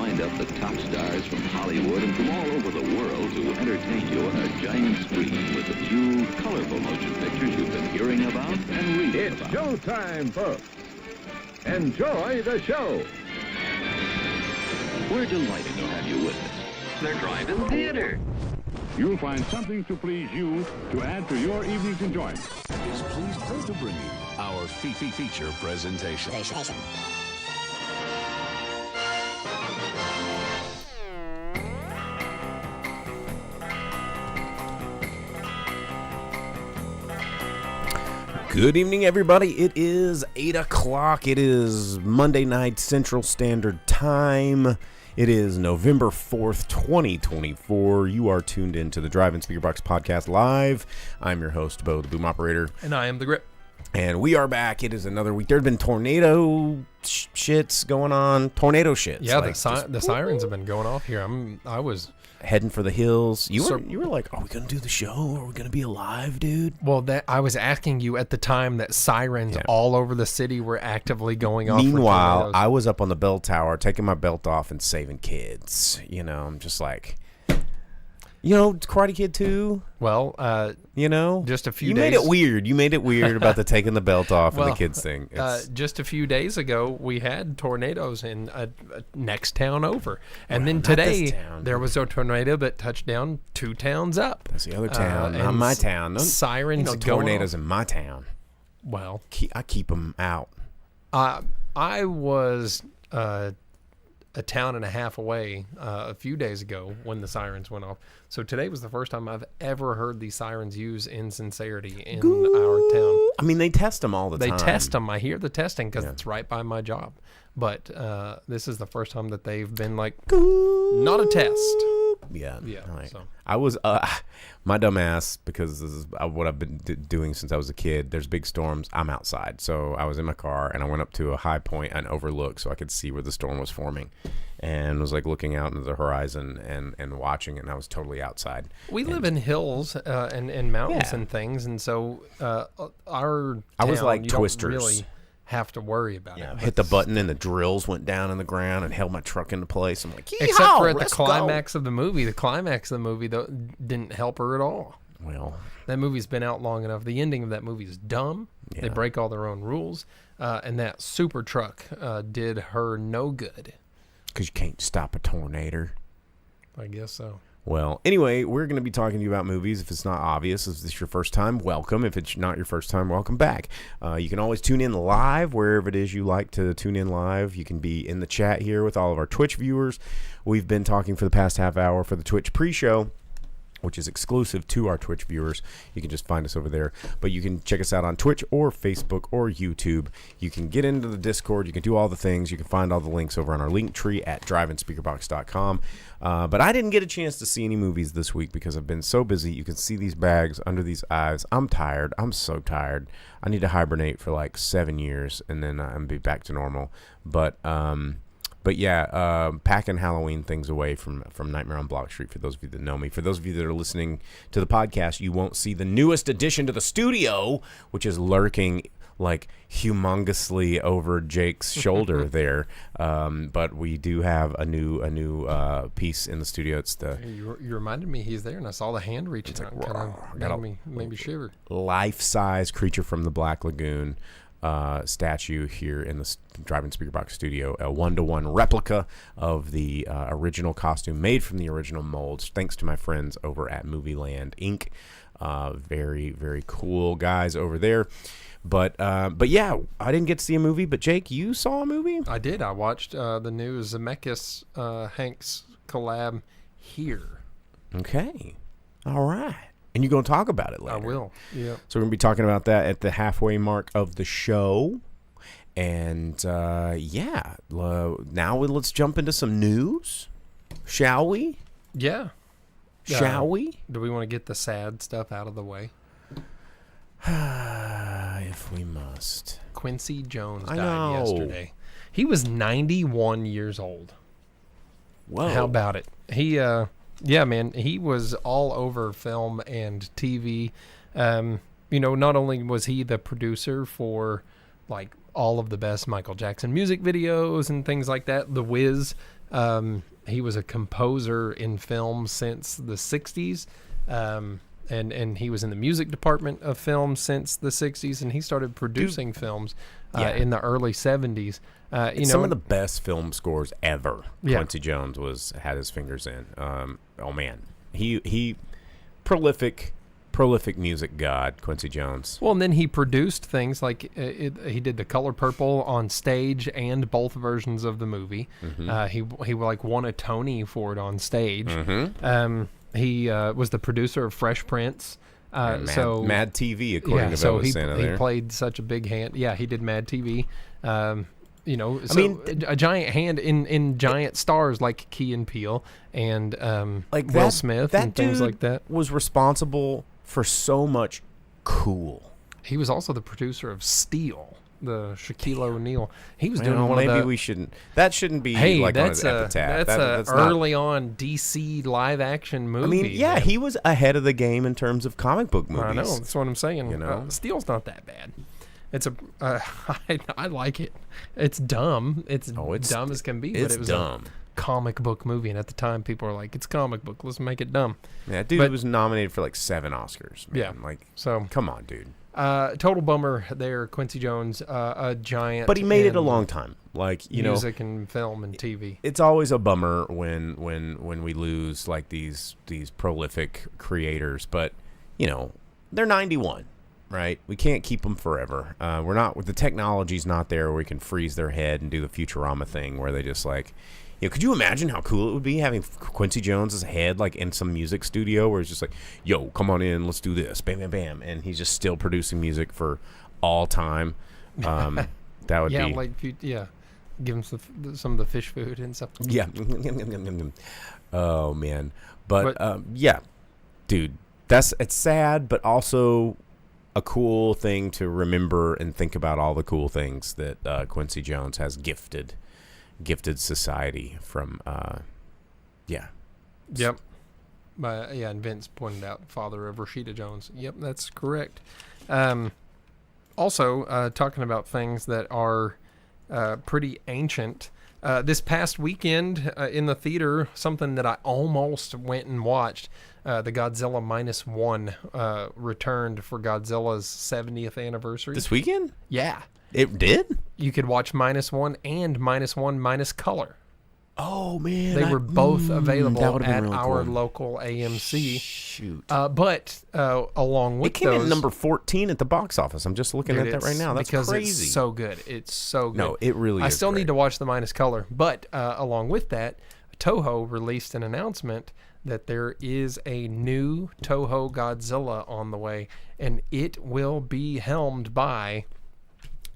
lined up the top stars from Hollywood and from all over the world to entertain you on a giant screen with the few colorful motion pictures you've been hearing about and reading It's about. showtime, folks. Enjoy the show. We're delighted to have you with us. They're driving theater. You'll find something to please you to add to your evening's enjoyment. Is pleased to bring you our feature presentation. Good evening, everybody. It is 8 o'clock. It is Monday night Central Standard Time. It is November 4th, 2024. You are tuned in to the Drive-In Speaker Box Podcast Live. I'm your host, Bo, the Boom Operator. And I am the Grip. And we are back. It is another week. There have been tornado shits going on. Tornado shits. Yeah, like the sirens have been going off here. I was heading for the hills. You were like, are we going to do the show? Are we going to be alive, dude? Well, I was asking you at the time that sirens all over the city were actively going off. Meanwhile, I was up on the bell tower taking my belt off and saving kids. You know, I'm just like, Karate Kid 2. Well, just a few days. You made it weird. You made it weird about the taking the belt off and the kids thing. Just a few days ago, we had tornadoes in next town over. And then today, there was a tornado that touched down 2 towns up. That's the other town, not my town. No, sirens going tornadoes in my town. Well, I keep them out. I was a town and a half away a few days ago when the sirens went off. So today was the first time I've ever heard these sirens use in sincerity in our town. I mean, they test them all the time. They test them. I hear the testing because it's right by my job. But this is the first time that they've been like, not a test. Yeah. Like, so. I was, my dumb ass, because this is what I've been doing since I was a kid. There's big storms. I'm outside. So I was in my car and I went up to a high point and overlook so I could see where the storm was forming. And was like looking out into the horizon and watching it. And I was totally outside. We live in hills and mountains and things. And so our town, I was like you Twisters. Don't really have to worry about it. Hit the button and the drills went down in the ground and held my truck into place. I'm like, except for at the climax of the movie. The climax of the movie though didn't help her at all. Well, that movie's been out long enough. The ending of that movie is dumb. Yeah. They break all their own rules. And that super truck did her no good. Because you can't stop a tornado. I guess so. Well, anyway, we're going to be talking to you about movies. If it's not obvious, if this your first time, welcome. If it's not your first time, welcome back. You can always tune in live wherever it is you like to tune in live. You can be in the chat here with all of our Twitch viewers. We've been talking for the past half hour for the Twitch pre-show, which is exclusive to our Twitch viewers. You can just find us over there. But you can check us out on Twitch or Facebook or YouTube. You can get into the Discord. You can do all the things. You can find all the links over on our link tree at driveinspeakerbox.com. But I didn't get a chance to see any movies this week because I've been so busy. You can see these bags under these eyes. I'm tired. I'm so tired. I need to hibernate for like 7 years and then I'm be back to normal. But yeah, packing Halloween things away from Nightmare on Block Street, for those of you that know me. For those of you that are listening to the podcast, you won't see the newest addition to the studio, which is lurking like humongously over Jake's shoulder there. But we do have a new piece in the studio. It's the you reminded me he's there, and I saw the hand reaching out. Kind of made me shiver. Life-size creature from the Black Lagoon. Statue here in the Drive-In Speaker Box studio, a 1-to-1 replica of the original costume made from the original molds, thanks to my friends over at Movie Land Inc. Very, very cool guys over there. But yeah, I didn't get to see a movie, but Jake, you saw a movie? I did. I watched the new Zemeckis Hanks collab here. Okay. All right. And you're going to talk about it later. I will, yeah. So we're going to be talking about that at the halfway mark of the show. And, yeah, now let's jump into some news, shall we? Yeah. Shall we? Do we want to get the sad stuff out of the way? If we must. Quincy Jones died yesterday. He was 91 years old. Whoa. How about it? He, yeah, man, he was all over film and TV. Not only was he the producer for, like, all of the best Michael Jackson music videos and things like that, The Wiz, He was a composer in film since the 60s. And he was in the music department of film since the 60s, and he started producing films in the early 70s. Some of the best film scores ever. Yeah. Quincy Jones had his fingers in. Oh man, he prolific music god, Quincy Jones. Well, and then he produced things like he did The Color Purple on stage and both versions of the movie. He like won a Tony for it on stage. He was the producer of Fresh Prince. Mad TV, according to Velvet Santa. He played such a big hand. Yeah, he did Mad TV. A giant hand in giant stars like Key and Peele and Will Smith and things like that. Was responsible for so much cool. He was also the producer of Steel, the Shaquille O'Neal. He was doing one of the... Maybe we shouldn't... That shouldn't be on his epitaph. That's early on DC live-action movie. I mean, yeah, he was ahead of the game in terms of comic book movies. I know, that's what I'm saying. You know? Steel's not that bad. It's I like it. It's dumb. It's dumb as can be. But it was dumb. A comic book movie, and at the time, people were like, "It's comic book. Let's make it dumb." Yeah, dude was nominated for like 7 Oscars. Man. Yeah, so come on, dude. Total bummer there, Quincy Jones. A giant, but he made it a long time. Music and film and TV. It's always a bummer when we lose like these prolific creators. But they're 91. Right, we can't keep them forever. We're not. The technology's not there where we can freeze their head and do the Futurama thing, where they just could you imagine how cool it would be having Quincy Jones's head like in some music studio where it's just like, yo, come on in, let's do this, bam, bam, bam, and he's just still producing music for all time. That would be give him some of the fish food and stuff. Yeah. Oh man, but dude, it's sad, but also a cool thing to remember and think about all the cool things that Quincy Jones has gifted society from. Yep. And Vince pointed out, father of Rashida Jones. Yep, that's correct. Also, talking about things that are pretty ancient. This past weekend in the theater, something that I almost went and watched. The Godzilla -1 returned for Godzilla's 70th anniversary. This weekend? Yeah. It did? You could watch -1 and -1 color. Oh, man. They were both available at really our cool. local AMC. Shoot. But along with it came in number 14 at the box office. I'm just looking at that right now. That's because crazy. It's so good. It's so good. No, it really is. I still great. need to watch the -color. But along with that, Toho released an announcement that there is a new Toho Godzilla on the way, and it will be helmed by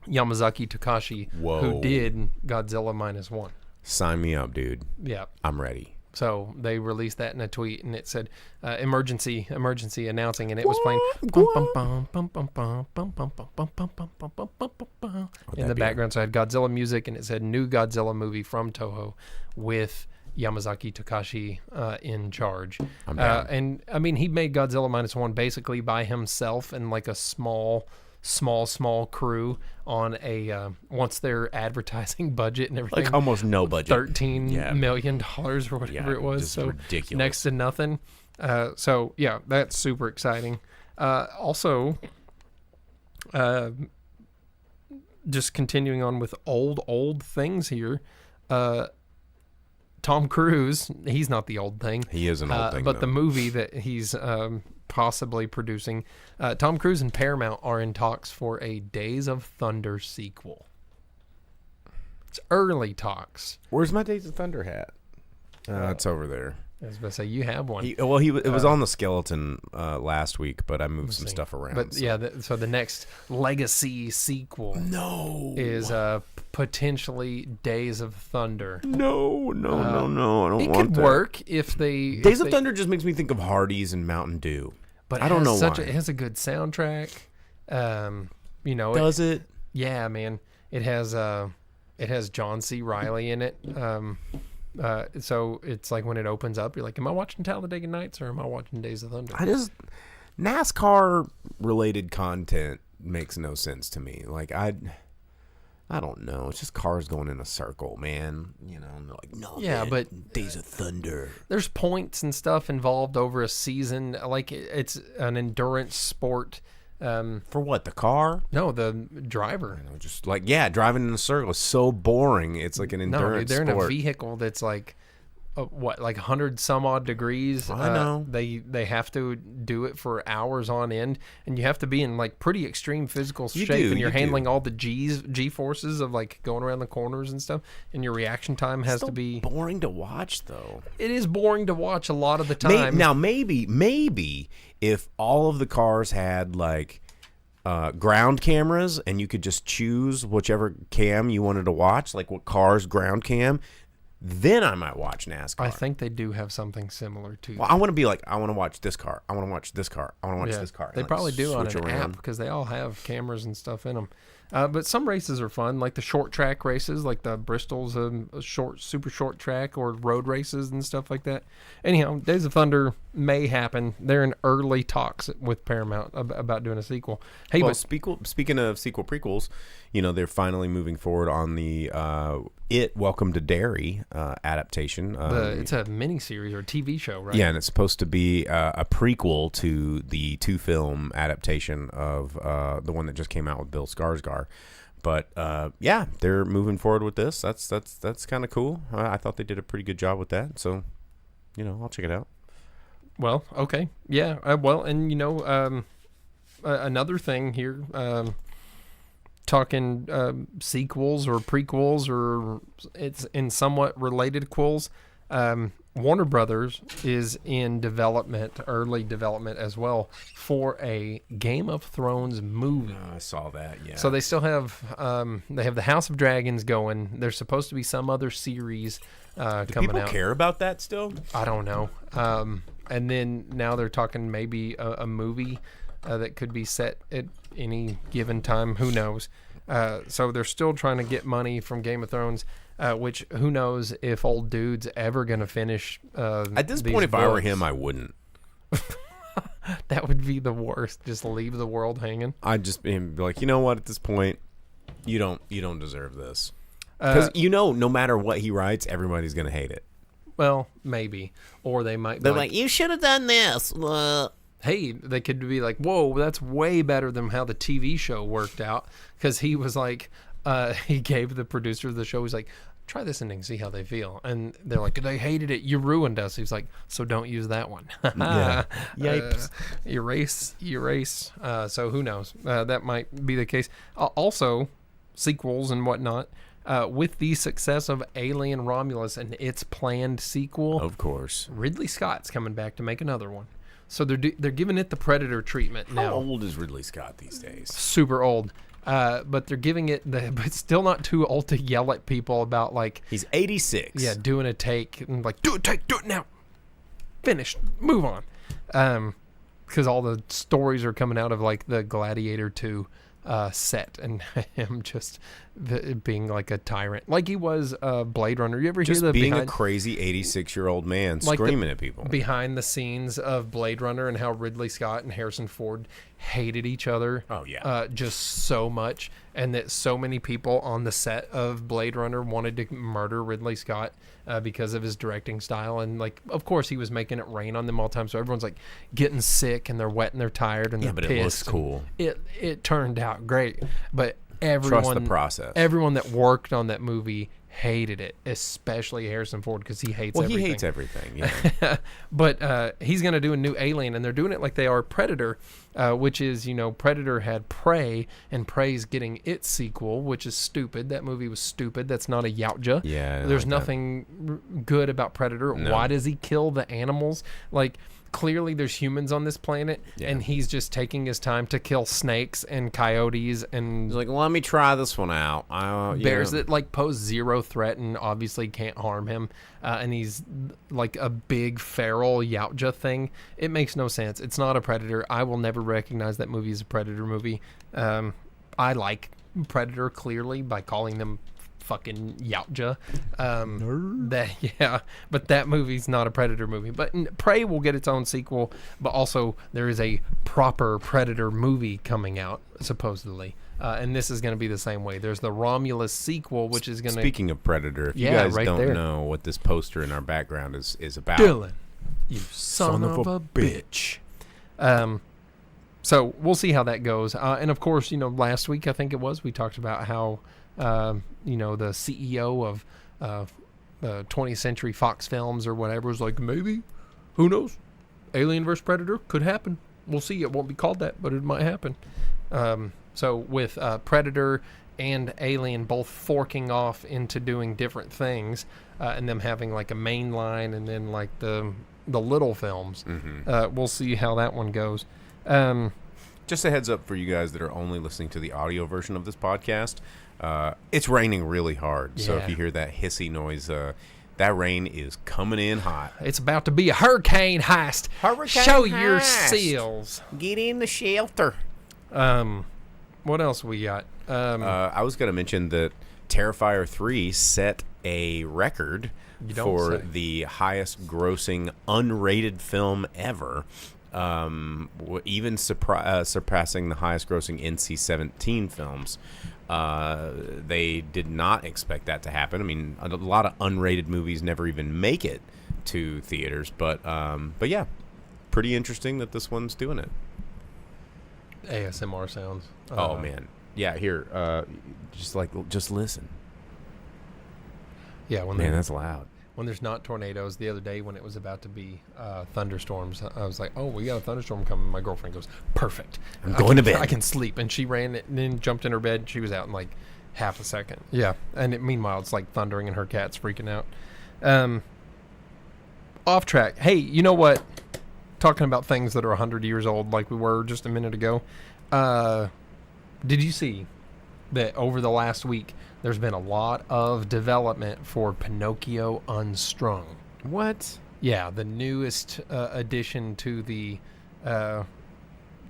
Yamazaki Takashi, who did Godzilla -1. Sign me up, dude. Yeah. I'm ready. So they released that in a tweet, and it said, emergency announcing, and it was playing in the background. So I had Godzilla music, and it said new Godzilla movie from Toho with Yamazaki Takashi in charge. And I mean, he made Godzilla -1 basically by himself and like a small crew on a once their advertising budget and everything, like almost no budget, $13 million or whatever it was. So ridiculous, next to nothing. So yeah, that's super exciting. Also, just continuing on with old things here. Tom Cruise, he's not the old thing. He is an old thing, but though. the movie that he's possibly producing, Tom Cruise and Paramount are in talks for a Days of Thunder sequel. It's early talks. Where's my Days of Thunder hat? It's over there. I was about to say, you have one. It was on the skeleton last week, but I moved some stuff around. But so the next Legacy sequel is potentially Days of Thunder. No, I don't want that. It could work if they... Days of Thunder just makes me think of Hardee's and Mountain Dew. But I don't know why. It has a good soundtrack. Does it? Yeah, man. It has John C. Reilly in it. So it's like when it opens up, you're like, am I watching Talladega Nights or am I watching Days of Thunder? NASCAR related content makes no sense to me. Like I don't know. It's just cars going in a circle, man. You know, and they're like, no, Yeah, man, but Days of Thunder. there's points and stuff involved over a season. Like it's an endurance sport. For what? The car? No, the driver. You know, just like, yeah, driving in a circle is so boring. It's like an No, dude, endurance they're in a sport. vehicle that's like, like 100 some odd degrees. I know. They have to do it for hours on end, and you have to be in like pretty extreme physical You shape, do, and you're you do. handling all the G forces of like going around the corners and stuff, and your reaction time has Still to be. boring to watch, though. It is boring to watch a lot of the time. Now, maybe if all of the cars had like ground cameras and you could just choose whichever cam you wanted to watch, like what car's ground cam, then I might watch NASCAR. I think they do have something similar to. Well, I want to be like, I want to watch this car. I want to watch this car. I want to watch this car. They and, like, probably do on switch an around. app because they all have cameras and stuff in them. But some races are fun, like the short track races, like the Bristol's a super short track, or road races and stuff like that. Anyhow, Days of Thunder may happen. They're in early talks with Paramount about doing a sequel. Hey, Well, but speaking of sequel prequels, you know, they're finally moving forward on the Welcome to Derry adaptation. it's a miniseries or TV show, right? Yeah, and it's supposed to be a prequel to the 2-film adaptation of the one that just came out with Bill Skarsgård. But yeah, they're moving forward with this. That's kind of cool. I thought they did a pretty good job with that. So, you know, I'll check it out. Well, okay, yeah. Well, and you know, another thing here. Talking sequels or prequels, or it's in somewhat related quills. Warner Brothers is in early development as well, for a Game of Thrones movie. I saw that. Yeah. So they still have they have the House of Dragons going. There's supposed to be some other series coming people out. care about that still? I don't know. And then now they're talking maybe a movie that could be set at any given time. Who knows? So they're still trying to get money from Game of Thrones, which who knows if old dude's ever going to finish. At this these point, if I were books. him, I wouldn't. That would be the worst. Just leave the world hanging. I'd just be like, you know what? At this point, you don't deserve this. Because you know, no matter what he writes, everybody's gonna hate it. Well, maybe, or they might. They're be like, you should have done this. Hey, they could be like, whoa, that's way better than how the TV show worked out. Because he was like, he gave the producer of the show, he's like, try this ending, see how they feel. And they're like, they hated it. You ruined us. He's like, so don't use that one. Yeah. Yipes. Erase. So who knows? That might be the case. Also, sequels and whatnot. With the success of Alien Romulus and its planned sequel, Of course. Ridley Scott's coming back to make another one. So they're giving it the Predator treatment now. How old is Ridley Scott these days? Super old. But they're giving it but still not too old to yell at people about like, He's 86. yeah, doing a take and like, do it now. Finished. Move on. Because all the stories are coming out of like the Gladiator 2 set and him just being like a tyrant, like he was Blade Runner. You ever Just hear the being behind, a crazy 86-year-old man like screaming at people. behind the scenes of Blade Runner and how Ridley Scott and Harrison Ford hated each other? Oh, yeah. Just so much, and that so many people on the set of Blade Runner wanted to murder Ridley Scott because of his directing style. And like, of course, he was making it rain on them all the time, so everyone's like getting sick and they're wet and they're tired and Yeah, they're but it looks pissed. cool. It turned out great, but everyone Trust the process. Everyone that worked on that movie hated it, especially Harrison Ford, because he hates everything. He hates everything. Yeah. But he's going to do a new Alien, and they're doing it like they are Predator, which is, you know, Predator had Prey, and Prey's getting its sequel, which is stupid. That movie was stupid. That's not a Yautja. Yeah, I didn't There's like that. nothing good about Predator. No. Why does he kill the animals? Like, clearly there's humans on this planet, Yeah. and he's just taking his time to kill snakes and coyotes and He's like, let me try this one out. bears that like pose zero threat and obviously can't harm him, and he's like a big feral Yautja thing. It makes no sense. It's not a Predator. I will never recognize that movie as a Predator movie. I like Predator clearly by calling them fucking Yautja. But that movie's not a Predator movie. But Prey will get its own sequel, but also there is a proper Predator movie coming out, supposedly. and this is going to be the same way. There's the Romulus sequel, which is going to... Speaking of Predator, if you Yeah, guys right don't there. know what this poster in our background is about. Dylan, you son of a bitch. So we'll see how that goes. And of course, last week I think it was, we talked about how the CEO of 20th Century Fox Films or whatever was like, maybe, who knows, Alien vs. Predator could happen. We'll see. It won't be called that, but it might happen. So with Predator and Alien both forking off into doing different things, and them having like a main line and then like the little films, we'll see how that one goes. Just a heads up for you guys that are only listening to the audio version of this podcast. It's raining really hard, so if Yeah. you hear that hissy noise, that rain is coming in hot. It's about to be a hurricane heist. Hurricane Show your heist. seals. Get in the shelter. What else we got? I was going to mention that Terrifier 3 set a record You don't for say. the highest grossing unrated film ever, even surpassing the highest grossing NC-17 films. They did not expect that to happen. I mean, a lot of unrated movies never even make it to theaters, but yeah, pretty interesting that this one's doing it. ASMR sounds. Oh man, yeah. Here, just listen. Yeah, when Man, there- that's loud. when there's not tornadoes. The other day when it was about to be thunderstorms, I was like, oh, we got a thunderstorm coming. My girlfriend goes, perfect. I'm going to bed. I can sleep. And she ran and then jumped in her bed. She was out in like half a second. Yeah. And meanwhile, it's like thundering and her cat's freaking out. Off track. Hey, you know what? Talking about things that are 100 years old like we were just a minute ago. Did you see that over the last week, there's been a lot of development for Pinocchio Unstrung? What? Yeah, the newest addition to the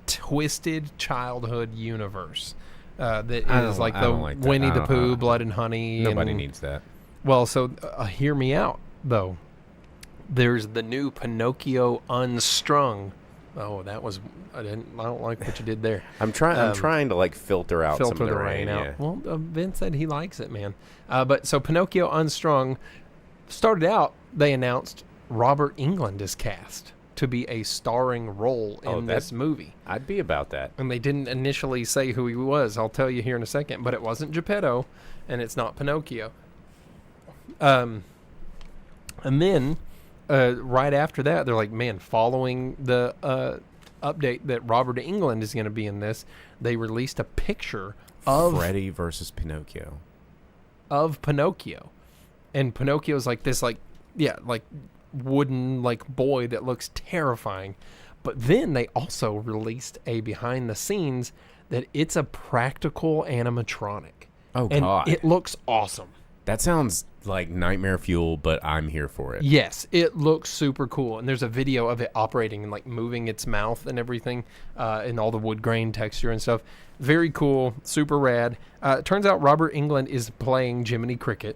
twisted childhood universe. That is like I the don't like that. Winnie I the don't- Pooh, Blood and Honey. Nobody and, needs that. Well, so hear me out, though. There's the new Pinocchio Unstrung. Oh, that was I don't like what you did there. I'm trying to like filter out some Filter of the the rain out. Yeah. Well, Vince said he likes it, man. But so Pinocchio Unstrung started out. They announced Robert Englund is cast to be a starring role in this movie. I'd be about that. And they didn't initially say who he was. I'll tell you here in a second. But it wasn't Geppetto, and it's not Pinocchio. And then right after that, they're like, man, following the update that Robert Englund is going to be in this, they released a picture of Freddy versus Pinocchio. Pinocchio. And Pinocchio's like this, like wooden, like boy that looks terrifying. But then they also released a behind the scenes that it's a practical animatronic. Oh, and God. it looks awesome. That sounds like nightmare fuel, but I'm here for it. Yes, it looks super cool. And there's a video of it operating and like moving its mouth and everything, and all the wood grain texture and stuff. Very cool, super rad. It turns out Robert Englund is playing Jiminy Cricket.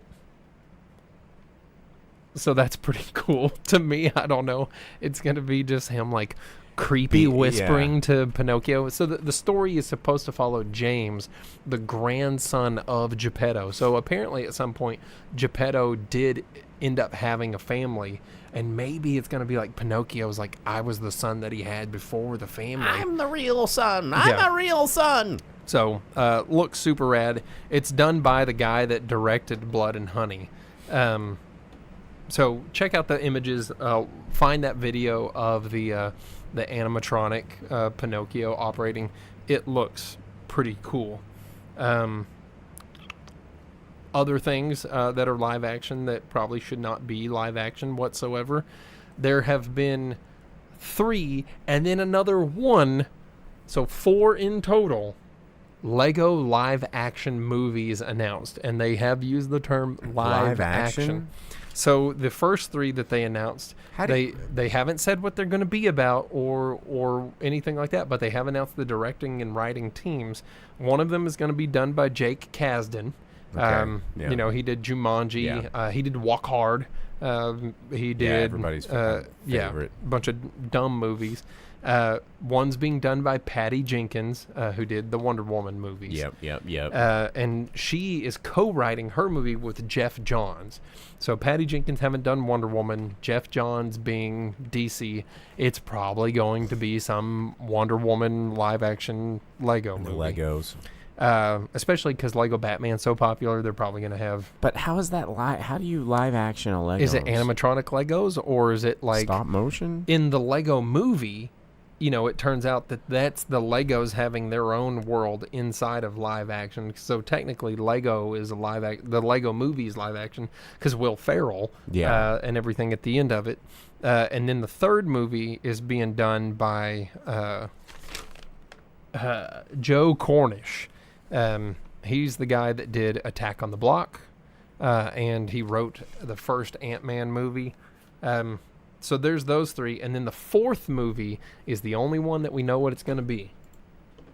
So that's pretty cool to me. I don't know. It's going to be just him like creepy whispering to Pinocchio. So the story is supposed to follow James, the grandson of Geppetto. So apparently at some point, Geppetto did end up having a family. And maybe it's going to be like Pinocchio's like, I was the son that he had before the family. I'm the real son. I'm a real son. So, looks super rad. It's done by the guy that directed Blood and Honey. So check out the images. Find that video of the animatronic Pinocchio operating. It looks pretty cool. Other things that are live action that probably should not be live action whatsoever. There have been 3 and then another 1. So 4 in total. Lego live action movies announced, and they have used the term live action. So the first 3 that they announced, they haven't said what they're going to be about or anything like that, but they have announced the directing and writing teams. One of them is going to be done by Jake Kasdan. Okay. Yeah. You know, he did Jumanji. He did Walk Hard. He did everybody's favorite. a bunch of dumb movies. One's being done by Patty Jenkins, who did the Wonder Woman movies. Yep. And she is co-writing her movie with Jeff Johns. So Patty Jenkins haven't done Wonder Woman. Jeff Johns being DC, it's probably going to be some Wonder Woman live-action Lego The movie. Legos. Especially because Lego Batman's so popular, they're probably going to have... But how is that how do you live action a Lego? Is it animatronic Legos, or is it like... Stop motion? In the Lego movie, it turns out that that's the Legos having their own world inside of live action. So technically, Lego is the Lego movie is live action because Will Ferrell and everything at the end of it. And then the third movie is being done by Joe Cornish. He's the guy that did Attack on the Block, and he wrote the first Ant-Man movie. So there's those three, and then the fourth movie is the only one that we know what it's going to be.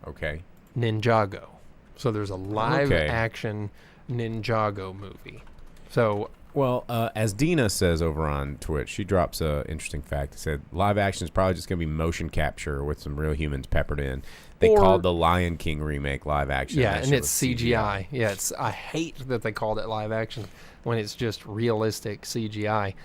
Okay. Ninjago. So there's a live action Ninjago movie. So Well, as Dina says over on Twitch, she drops a interesting fact. It said live action is probably just going to be motion capture with some real humans peppered in. They called the Lion King remake live action. Yeah, and it's CGI. Yeah, I hate that they called it live action when it's just realistic CGI.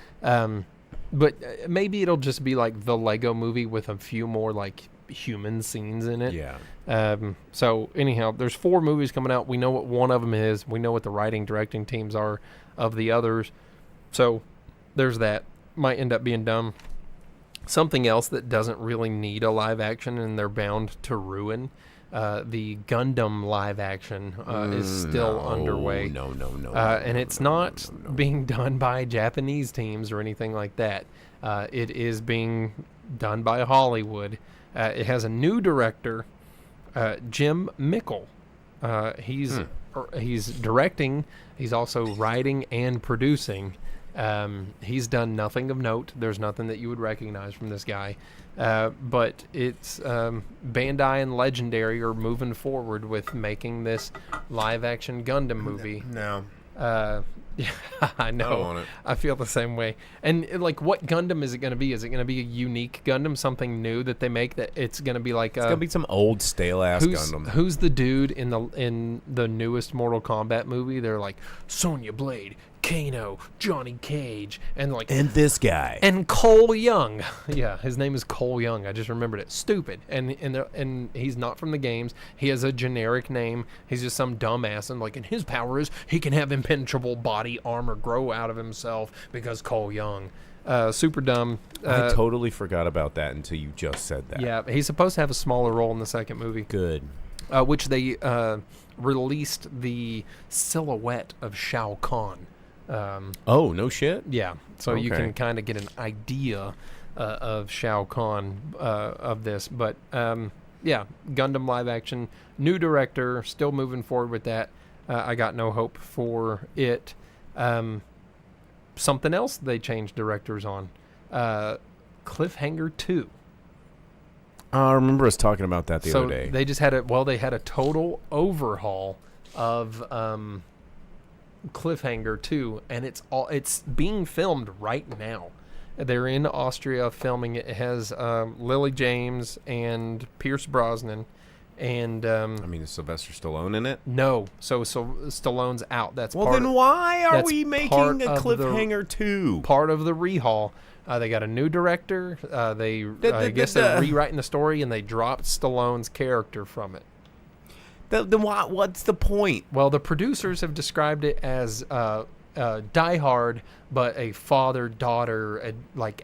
But maybe it'll just be like the Lego movie with a few more like human scenes in it. Yeah. So anyhow, there's 4 movies coming out. We know what one of them is. We know what the writing, directing teams are of the others. So there's that. Might end up being dumb. Something else that doesn't really need a live action and they're bound to ruin. The Gundam live action is still underway. No. And it's not being done by Japanese teams or anything like that. It is being done by Hollywood. It has a new director, Jim Mickle. He's directing. He's also writing and producing. He's done nothing of note. There's nothing that you would recognize from this guy. But it's Bandai and Legendary are moving forward with making this live-action Gundam movie. No. Yeah, I know. I don't want it. I feel the same way. And like, what Gundam is it going to be? Is it going to be a unique Gundam, something new that they make? That it's going to be like it's gonna be some old stale ass Gundam. Who's the dude in the newest Mortal Kombat movie? They're like Sonya Blade, Kano, Johnny Cage, and this guy and Cole Young. Yeah, his name is Cole Young. I just remembered it. Stupid. And he's not from the games. He has a generic name. He's just some dumbass. And his power is he can have impenetrable body armor grow out of himself because Cole Young. Super dumb. I totally forgot about that until you just said that. Yeah, he's supposed to have a smaller role in the second movie. Good. Which they released the silhouette of Shao Kahn. Oh, no shit? Yeah, so you Okay. can kind of get an idea of Shao Kahn of this. But, yeah, Gundam live action, new director, still moving forward with that. I got no hope for it. Something else they changed directors on. Cliffhanger 2. I remember us talking about that the So other day. they just had they had a total overhaul of Cliffhanger 2, and it's being filmed right now. They're in Austria filming it. It has Lily James and Pierce Brosnan, and is Sylvester Stallone in it? no, so Stallone's out. That's Well, part then why are that's we part making a of the- Cliffhanger 2? part of the rehaul. They got a new director. I guess they're rewriting the story, and they dropped Stallone's character from it. Then what's the point? Well, the producers have described it as Die Hard, but a father-daughter,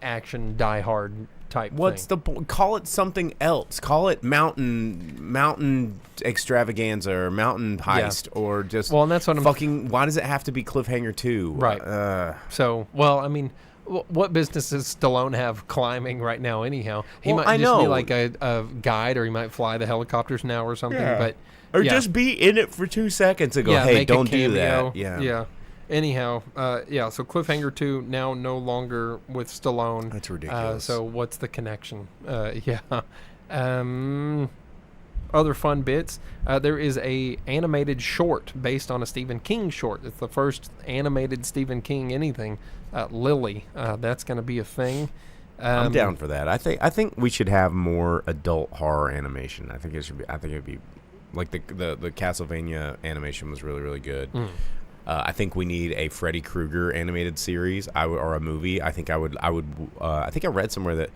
action Die Hard type What's thing. the point? Call it something else. Call it mountain extravaganza or mountain heist or just Well, and that's what I'm... fucking. Why does it have to be Cliffhanger 2? Right. So, well, I mean, what business does Stallone have climbing right now anyhow? He Well, might I just be know. like a guide, or he might fly the helicopters now or something. Yeah. But Or yeah. just be in it for 2 seconds and go, Yeah, hey, make a don't do cameo. that. Yeah. Yeah. Anyhow, so Cliffhanger 2 now no longer with Stallone. That's ridiculous. So what's the connection? Yeah. other fun bits. There is a animated short based on a Stephen King short. It's the first animated Stephen King anything. Lily. That's going to be a thing. I'm down for that. I think we should have more adult horror animation. I think it'd be like the Castlevania animation was really, really good. I think we need a Freddy Krueger animated series or a movie. I think I read somewhere that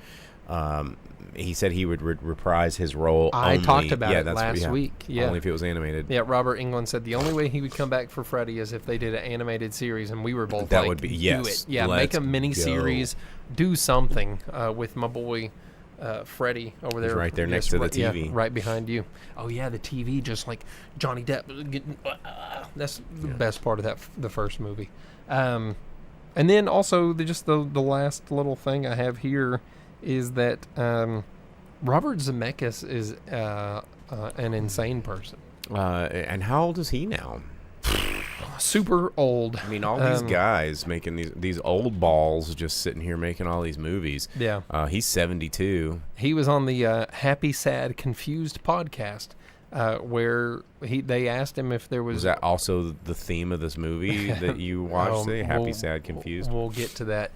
he said he would reprise his role. I talked about it last week. Yeah, only if it was animated. Yeah, Robert Englund said the only way he would come back for Freddy is if they did an animated series, and we were both that like, would be do yes. it. Yeah, Let's make a mini series, do something with my boy Freddy over there. He's right there next to the TV. Yeah, right behind you. Oh yeah, the TV just like Johnny Depp getting. That's the best part of the first movie. And then also the last little thing I have here is that Robert Zemeckis is an insane person. And how old is he now? Super old. I mean, all these guys making these old balls just sitting here making all these movies. Yeah. He's 72. He was on the Happy, Sad, Confused podcast where they asked him if there was... Was that also the theme of this movie that you watched today? Happy, Sad, Confused? We'll get to that.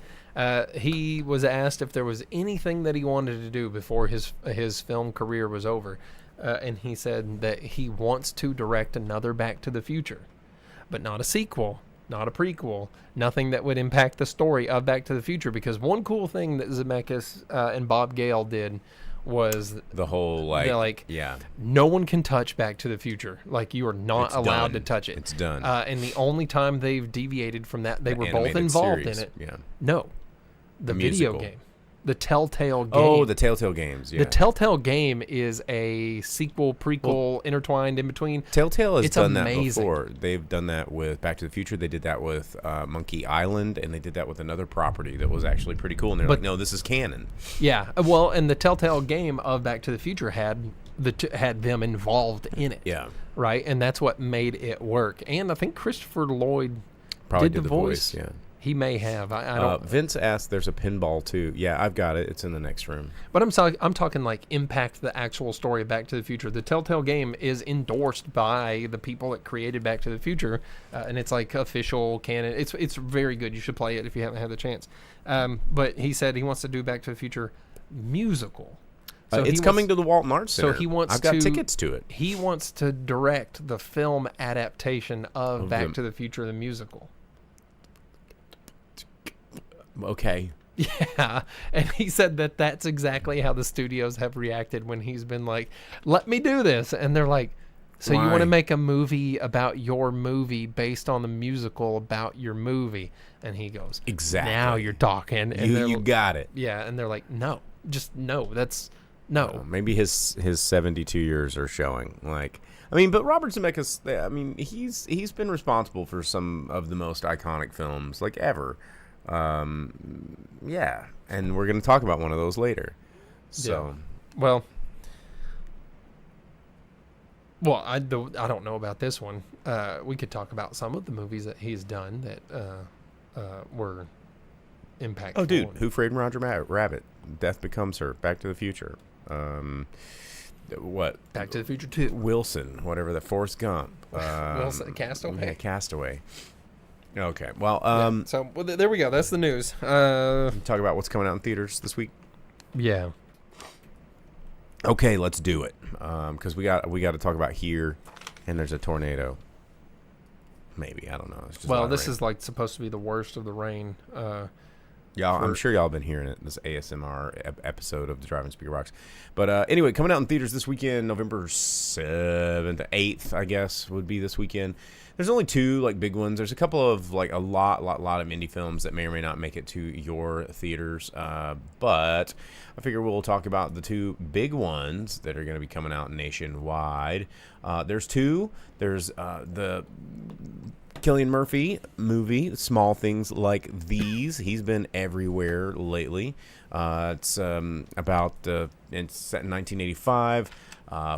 He was asked if there was anything that he wanted to do before his film career was over. And he said that he wants to direct another Back to the Future. But not a sequel, not a prequel, nothing that would impact the story of Back to the Future. Because one cool thing that Zemeckis and Bob Gale did was the whole no one can touch Back to the Future. Like, you are not allowed to touch it. It's done. And the only time they've deviated from that, they were both involved in it. Yeah. No, the video musical. game. The Telltale game. Oh, the Telltale games. Yeah. The Telltale game is a sequel, prequel, intertwined in between. Telltale has done amazing. that before. They've done that with Back to the Future. They did that with Monkey Island, and they did that with another property that was actually pretty cool. And they're like, no, this is canon. Yeah. Well, and the Telltale game of Back to the Future had them involved in it. Yeah. Right? And that's what made it work. And I think Christopher Lloyd Probably did the voice. Yeah. He may have. I don't. Vince asked, "There's a pinball too." Yeah, I've got it. It's in the next room. But I'm talking like impact the actual story of Back to the Future. The Telltale game is endorsed by the people that created Back to the Future, and it's like official canon. It's very good. You should play it if you haven't had the chance. But he said he wants to do Back to the Future musical. So it's coming to the Walton Arts Center. So he wants I've got tickets to it. He wants to direct the film adaptation of Back to the Future, the musical. Okay. Yeah, and he said that that's exactly how the studios have reacted when he's been like, let me do this. And they're like, so Why? You want to make a movie about your movie based on the musical about your movie? And he goes, exactly. Now you're talking. And you got it. Yeah, and they're like, no, just no. That's no. Maybe his 72 years are showing. Like, I mean, but Robert Zemeckis, I mean, he's been responsible for some of the most iconic films like ever. Yeah, and we're going to talk about one of those later. So, yeah. Well, I don't know about this one. We could talk about some of the movies that he's done that were impactful. Oh, dude, Who Framed Roger Rabbit? Death Becomes Her. Back to the Future. What? Back to the Future 2. Wilson, whatever that. Forrest Gump. Wilson, Castaway. Yeah, Castaway. Okay, well, so there we go. That's the news. Talk about what's coming out in theaters this week. Yeah. Okay, let's do it. Because we got to talk about Here, and there's a tornado. Maybe, I don't know. It's just this is like supposed to be the worst of the rain. Y'all, I'm sure y'all have been hearing it. This ASMR episode of the Driving Speaker Box. But anyway, coming out in theaters this weekend, November 7th to 8th, I guess, would be this weekend. There's only two like big ones. There's a couple of like a lot of indie films that may or may not make it to your theaters. But I figure we'll talk about the two big ones that are going to be coming out nationwide. There's two. There's the Cillian Murphy movie, Small Things Like These. He's been everywhere lately. It's about it's set in 1985.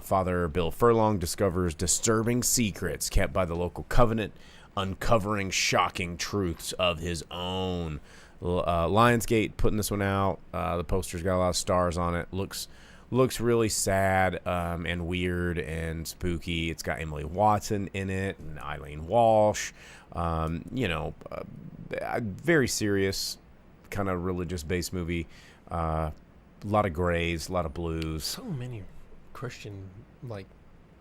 Father Bill Furlong discovers disturbing secrets kept by the local covenant, uncovering shocking truths of his own. Lionsgate putting this one out. The poster's got a lot of stars on it. Looks looks really sad and weird and spooky. It's got Emily Watson in it and Eileen Walsh. A very serious kind of religious-based movie. A lot of grays, a lot of blues. So many Christian,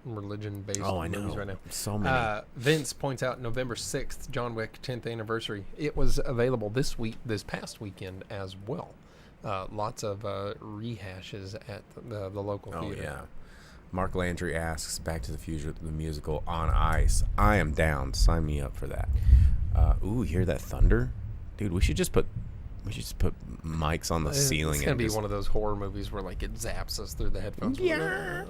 religion-based movies right now. So many. Vince points out November 6th, John Wick 10th anniversary. It was available this past weekend as well. Lots of rehashes at the local theater. Oh, yeah. Mark Landry asks, Back to the Future, the musical on ice. I am down. Sign me up for that. Ooh, hear that thunder? Dude, we should just put mics on the ceiling. It's going to be one of those horror movies where, it zaps us through the headphones. Yeah.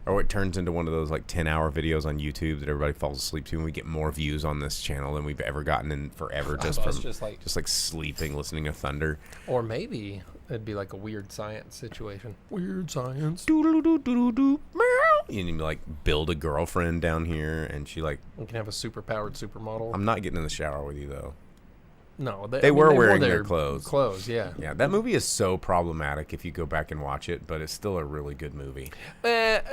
Or it turns into one of those, 10-hour videos on YouTube that everybody falls asleep to, and we get more views on this channel than we've ever gotten in forever just from sleeping, listening to thunder. Or maybe it'd be like a weird science situation. Weird science. And you build a girlfriend down here, and she We can have a super-powered supermodel. I'm not getting in the shower with you, though. No, they were wearing their clothes. Clothes, yeah. Yeah, that movie is so problematic if you go back and watch it, but it's still a really good movie.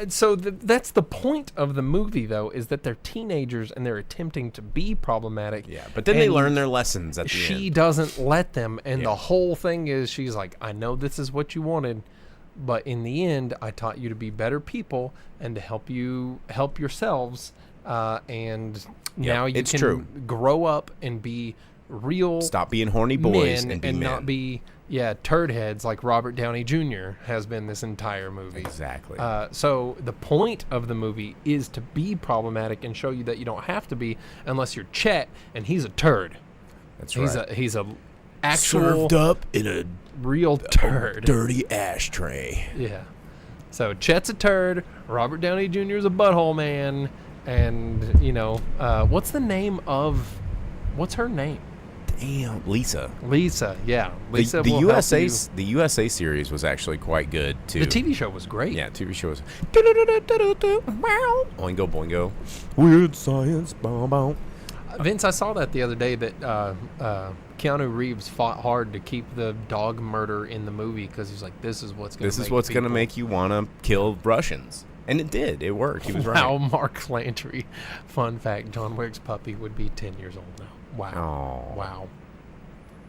So that's the point of the movie, though, is that they're teenagers and they're attempting to be problematic. Yeah, but then they learn their lessons at the end. She doesn't let them, and the whole thing is she's like, I know this is what you wanted, but in the end, I taught you to be better people and to help yourselves, and now you can grow up and be real. Stop being horny boys men and be men. Not be turd heads like Robert Downey Jr. has been this entire movie. Exactly. So the point of the movie is to be problematic and show you that you don't have to be unless you're Chet and he's a turd. That's right. He's a actual served up in a real turd, dirty ashtray. Yeah. So Chet's a turd. Robert Downey Jr. is a butthole man, and what's her name? Damn, Lisa. Lisa, yeah. Lisa. The USA series was actually quite good too. The TV show was great. Yeah, TV show was. Oingo boingo. Weird science. Boom boom. Vince, I saw that the other day that Keanu Reeves fought hard to keep the dog murder in the movie because he's like, this is what's going to make you want to kill Russians. And it did. It worked. He was right. Wow, Mark Landry. Fun fact, John Wick's puppy would be 10 years old now. Wow. Oh. Wow.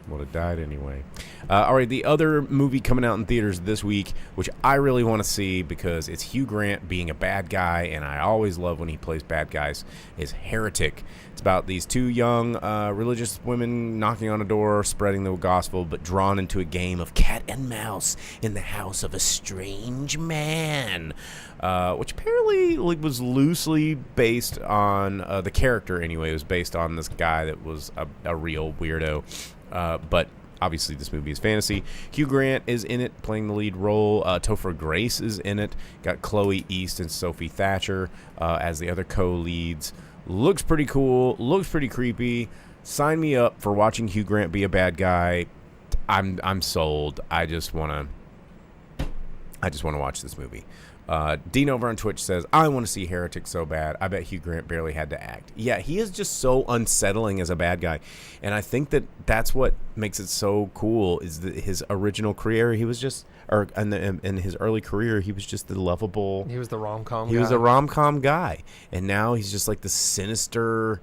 Would have died anyway. All right, the other movie coming out in theaters this week, which I really want to see because it's Hugh Grant being a bad guy, and I always love when he plays bad guys, is Heretic. It's about these two young religious women knocking on a door, spreading the gospel, but drawn into a game of cat and mouse in the house of a strange man, which apparently was loosely based on the character anyway. It was based on this guy that was a real weirdo. But obviously this movie is fantasy. Hugh Grant is in it playing the lead role. Topher Grace is in it. Got Chloe East and Sophie Thatcher as the other co-leads. Looks pretty cool. Looks pretty creepy. Sign me up for watching Hugh Grant be a bad guy. I'm sold. I just want to watch this movie. Dean over on Twitch says, I want to see Heretic so bad. I bet Hugh Grant barely had to act. Yeah, he is just so unsettling as a bad guy. And I think that's what makes it so cool is that his original career, he was just, in his early career, he was just the lovable. He was the rom-com guy. He was a rom-com guy. And now he's just like the sinister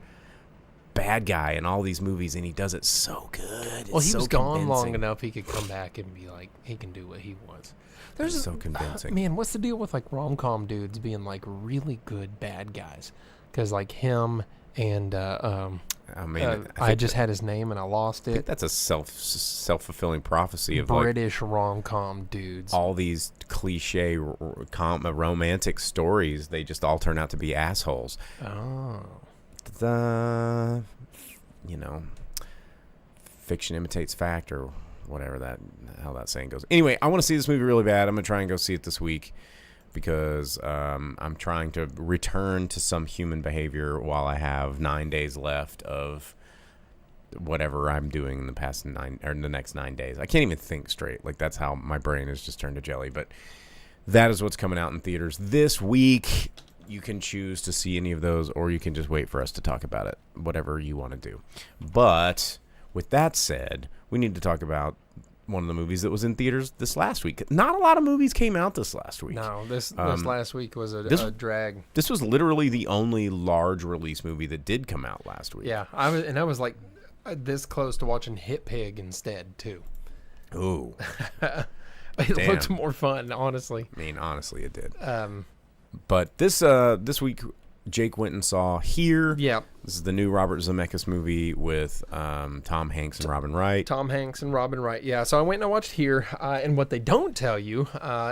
bad guy in all these movies, and he does it so good. Well, he was gone long enough he could come back and be like, he can do what he wants. There's so convincing. Man, what's the deal with rom-com dudes being really good bad guys? Because him and I just had his name and I lost it. I think that's a self-fulfilling prophecy of British rom-com dudes. All these cliche romantic stories, they just all turn out to be assholes. Oh. Fiction imitates fact, or whatever how that saying goes. Anyway, I want to see this movie really bad. I'm gonna try and go see it this week because I'm trying to return to some human behavior while I have 9 days left of whatever I'm doing in the next 9 days. I can't even think straight. That's how my brain has just turned to jelly. But that is what's coming out in theaters this week. You can choose to see any of those, or you can just wait for us to talk about it. Whatever you want to do. But with that said, we need to talk about one of the movies that was in theaters this last week. Not a lot of movies came out this last week. No, this last week was a drag. This was literally the only large release movie that did come out last week. Yeah, I was like this close to watching Hit Pig instead too. Ooh. It Damn. looked more fun, honestly. I mean, honestly, it did. But this week, Jake went and saw Here. Yeah. This is the new Robert Zemeckis movie with Tom Hanks and Robin Wright. Tom Hanks and Robin Wright. Yeah, so I went and I watched Here, and what they don't tell you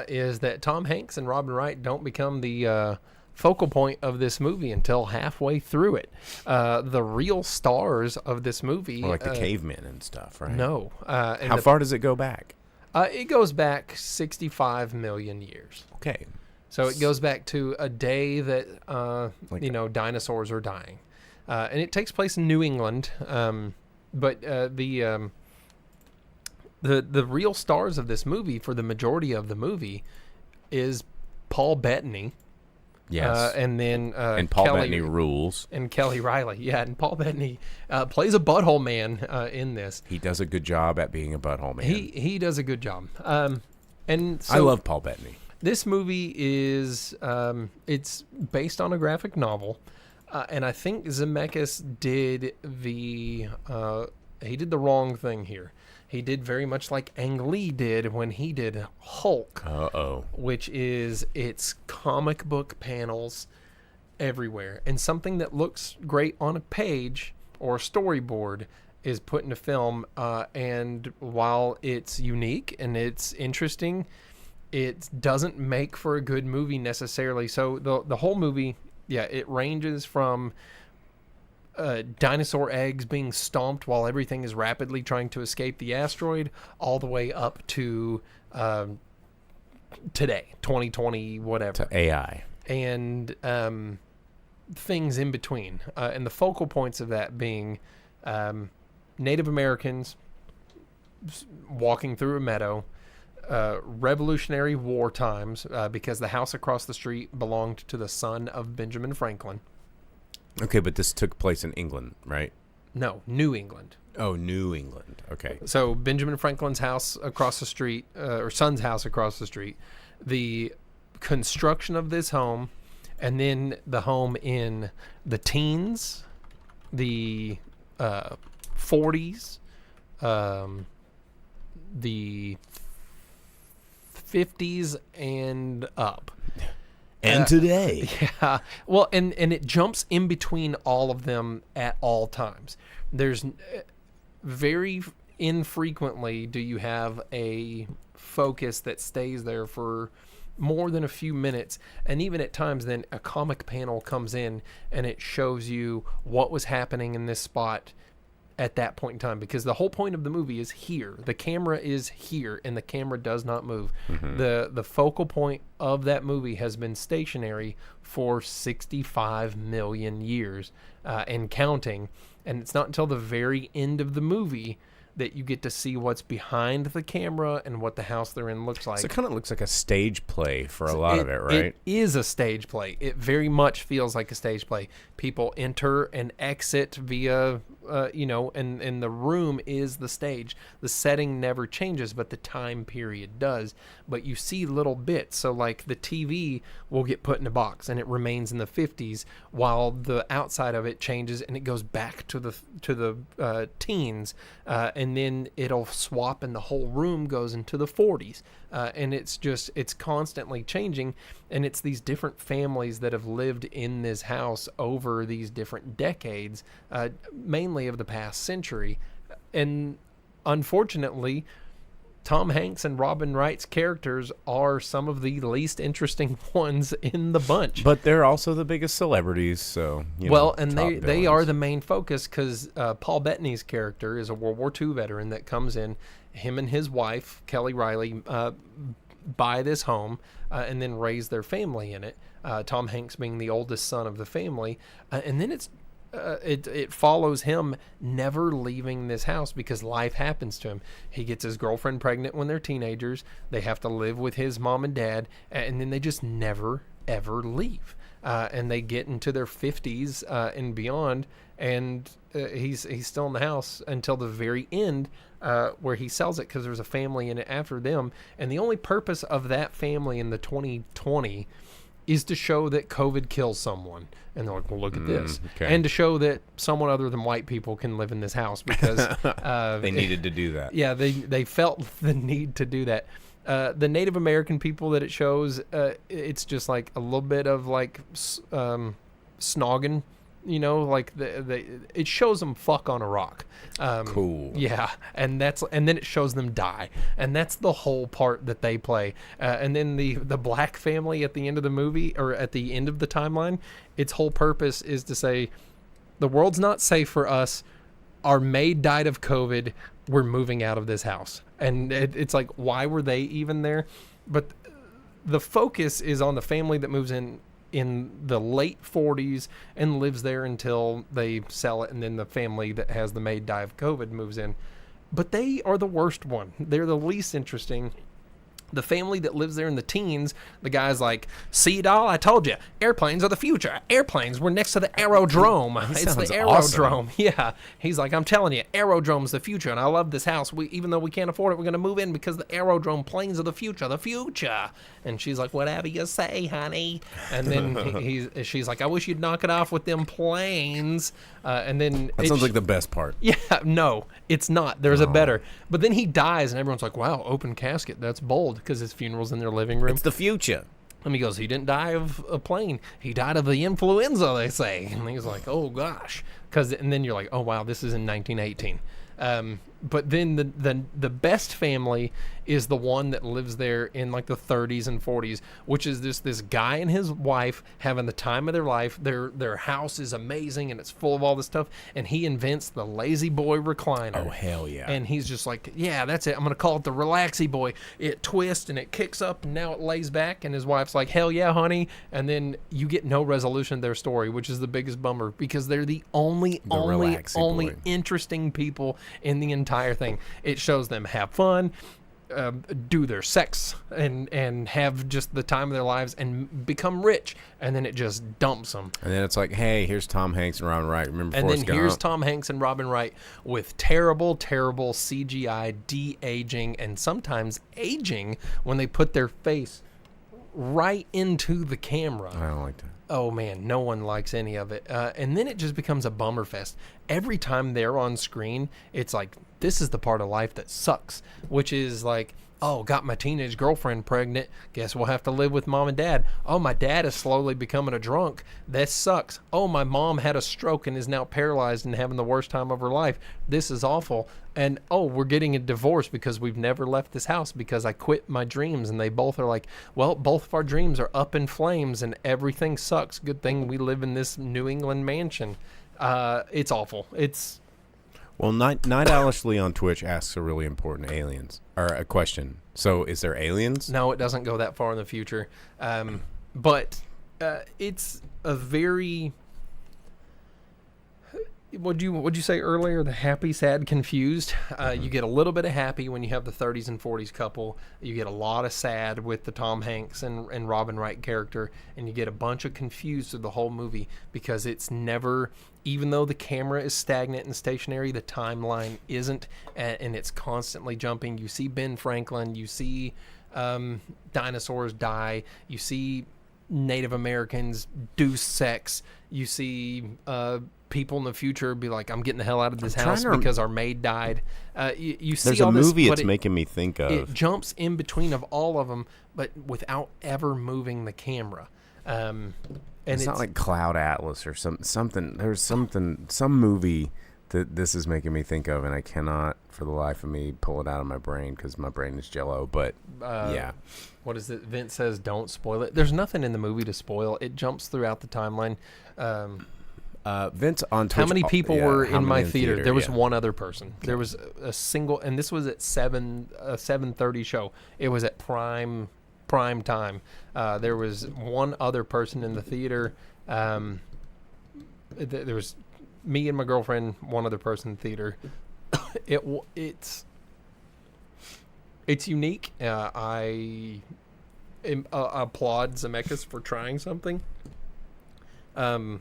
is that Tom Hanks and Robin Wright don't become the focal point of this movie until halfway through it. The real stars of this movie, Or like the cavemen and stuff, right? No. How far does it go back? It goes back 65 million years. Okay. So it goes back to a day that dinosaurs are dying, and it takes place in New England. But the real stars of this movie for the majority of the movie is Paul Bettany. Yes. And then and Paul Kelly, Bettany rules. and Kelly Riley. Yeah, and Paul Bettany plays a butthole man in this. He does a good job at being a butthole man. He does a good job. And so I love Paul Bettany. This movie is it's based on a graphic novel, and I think Zemeckis did the wrong thing here. He did very much like Ang Lee did when he did Hulk, which is it's comic book panels everywhere, and something that looks great on a page or a storyboard is put into film. And while it's unique and it's interesting, it doesn't make for a good movie necessarily. So the whole movie, it ranges from dinosaur eggs being stomped while everything is rapidly trying to escape the asteroid, all the way up to today, 2020, whatever. To AI. And things in between. And the focal points of that being Native Americans walking through a meadow, Revolutionary War times, because the house across the street belonged to the son of Benjamin Franklin. Okay, but this took place in England, right? No, New England. Oh, New England. Okay. So Benjamin Franklin's house across the street, or son's house across the street, the construction of this home, and then the home in the teens, the 40s, the 50s, and up. And today. Yeah. Well, and it jumps in between all of them at all times. There's very infrequently do you have a focus that stays there for more than a few minutes. And even at times then a comic panel comes in and it shows you what was happening in this spot at that point in time, because the whole point of the movie is here. The camera is here and the camera does not move. Mm-hmm. The focal point of that movie has been stationary for 65 million years and counting. And it's not until the very end of the movie that you get to see what's behind the camera and what the house they're in looks like. So it kind of looks like a stage play for a lot of it, right? It is a stage play. It very much feels like a stage play. People enter and exit via, and the room is the stage. The setting never changes, but the time period does. But you see little bits. So like the TV will get put in a box and it remains in the 50s while the outside of it changes and it goes back to the teens. And then it'll swap and the whole room goes into the 40s. And it's constantly changing. And it's these different families that have lived in this house over these different decades, mainly of the past century. And unfortunately, Tom Hanks and Robin Wright's characters are some of the least interesting ones in the bunch. But they're also the biggest celebrities, so they are the main focus, because Paul Bettany's character is a World War II veteran that comes in. Him and his wife Kelly Riley buy this home and then raise their family in it. Tom Hanks being the oldest son of the family, and then it follows him never leaving this house because life happens to him. He gets his girlfriend pregnant when they're teenagers. They have to live with his mom and dad, and then they just never ever leave. And they get into their 50s and beyond, and he's still in the house until the very end where he sells it because there's a family in it after them, and the only purpose of that family in the 2020 is to show that COVID kills someone. And they're like, well, look at this. Okay. And to show that someone other than white people can live in this house because They needed to do that. yeah, they felt the need to do that. The Native American people that it shows, it's just like a little bit of like snogging, you know, like it shows them fuck on a rock. Cool. Yeah, and then it shows them die, and that's the whole part that they play. And then the black family at the end of the movie, or at the end of the timeline, its whole purpose is to say, the world's not safe for us. Our maid died of COVID. We're moving out of this house. And it's like, why were they even there? But the focus is on the family that moves in the late 40s and lives there until they sell it, and then the family that has the maid die of COVID moves in. But they are the worst one. They're the least interesting. The family that lives there in the teens, the guy's like, see, doll, I told you, airplanes are the future. Airplanes, we're next to the aerodrome. It's the sounds aerodrome. Yeah. He's like, I'm telling you, aerodrome's the future, and I love this house. Even though we can't afford it, we're going to move in because the aerodrome planes are the future. And she's like, whatever you say, honey. And then she's like, I wish you'd knock it off with them planes. And then That sounds like the best part. yeah, no, it's not. There's a better. But then he dies, and everyone's like, wow, open casket. That's bold, because his funeral's in their living room. It's the future. And he goes, he didn't die of a plane. He died of the influenza, they say. And he's like, oh, gosh. And then you're like, oh, wow, this is in 1918. But then the best family is the one that lives there in like the 30s and 40s, which is this guy and his wife having the time of their life. Their house is amazing and it's full of all this stuff. And he invents the Lazy Boy recliner. Oh, hell yeah. And he's just like, yeah, that's it. I'm going to call it the Relaxy Boy. It twists and it kicks up and now it lays back. And his wife's like, hell yeah, honey. And then you get no resolution to their story, which is the biggest bummer because they're the only Relaxy Boy. interesting people in the entire thing. It shows them have fun, do their sex, and have just the time of their lives and become rich, and then it just dumps them. And then it's like, hey, here's Tom Hanks and Robin Wright. Remember And Forrest then here's Gump? Tom Hanks and Robin Wright with terrible CGI de-aging and sometimes aging when they put their face right into the camera. I don't like that. Oh man, no one likes any of it. And then it just becomes a bummer fest. Every time they're on screen, it's like, this is the part of life that sucks, which is like, oh, got my teenage girlfriend pregnant. Guess we'll have to live with mom and dad. Oh, my dad is slowly becoming a drunk. That sucks. Oh, my mom had a stroke and is now paralyzed and having the worst time of her life. This is awful. And, oh, we're getting a divorce because we've never left this house because I quit my dreams. And they both are like, well, both of our dreams are up in flames and everything sucks. Good thing we live in this New England mansion. It's awful. It's... Well, Night Owlishly on Twitch asks a really important a question. So, is there aliens? No, it doesn't go that far in the future. But it's a very... What'd you say earlier? The happy, sad, confused. You get a little bit of happy when you have the 30s and 40s couple. You get a lot of sad with the Tom Hanks and Robin Wright character. And you get a bunch of confused through the whole movie because it's never... Even though the camera is stagnant and stationary, the timeline isn't, and it's constantly jumping. You see Ben Franklin, you see dinosaurs die, you see Native Americans do sex, you see people in the future be like, I'm getting the hell out of this house because our maid died. You see There's all a this, movie but it's making me think of. It jumps in between of all of them, but without ever moving the camera. And it's not like Cloud Atlas or something. There's some movie that this is making me think of, and I cannot, for the life of me, pull it out of my brain because my brain is jello. But yeah, what is it? Vince says, "Don't spoil it." There's nothing in the movie to spoil. It jumps throughout the timeline. Vince on Twitch, how many people were in my theater? There was yeah. one other person. There was a single, and this was at 7:30 show. It was at prime time. There was one other person in the theater. There was me and my girlfriend, one other person in the theater. It's unique. I applaud Zemeckis for trying something. Tom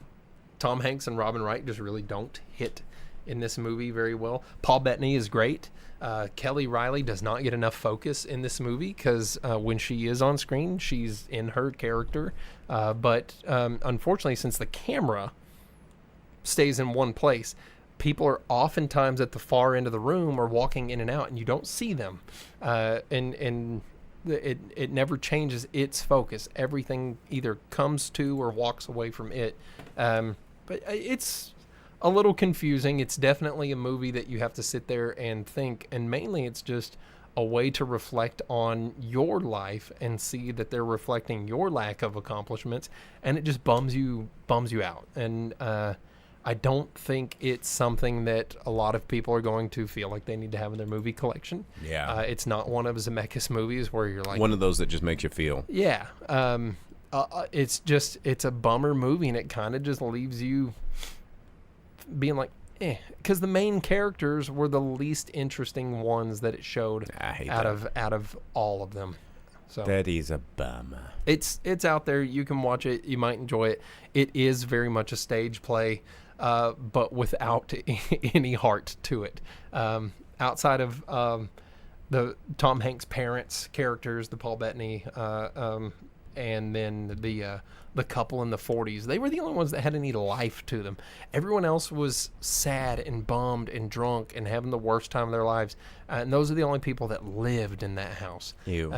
Hanks and Robin Wright just really don't hit in this movie very well. Paul Bettany is great. Kelly Riley does not get enough focus in this movie because when she is on screen, she's in her character. But unfortunately, since the camera stays in one place, people are oftentimes at the far end of the room or walking in and out, and you don't see them. And it never changes its focus. Everything either comes to or walks away from it. But it's a little confusing. It's definitely a movie that you have to sit there and think, and mainly it's just a way to reflect on your life and see that they're reflecting your lack of accomplishments, and it just bums you out. And I don't think it's something that a lot of people are going to feel like they need to have in their movie collection. Yeah. It's not one of Zemeckis movies where you're like, One of those that just makes you feel. yeah. It's a bummer movie, and it kind of just leaves you being like, because the main characters were the least interesting ones that it showed I hate out that. of all of them. So That is a bummer. it's out there. You can watch it. You might enjoy it. It is very much a stage play, but without any heart to it. Outside of the Tom Hanks' parents' characters, the Paul Bettany, and then the couple in the 40s, they were the only ones that had any life to them. Everyone else was sad and bummed and drunk and having the worst time of their lives, and those are the only people that lived in that house. Ew.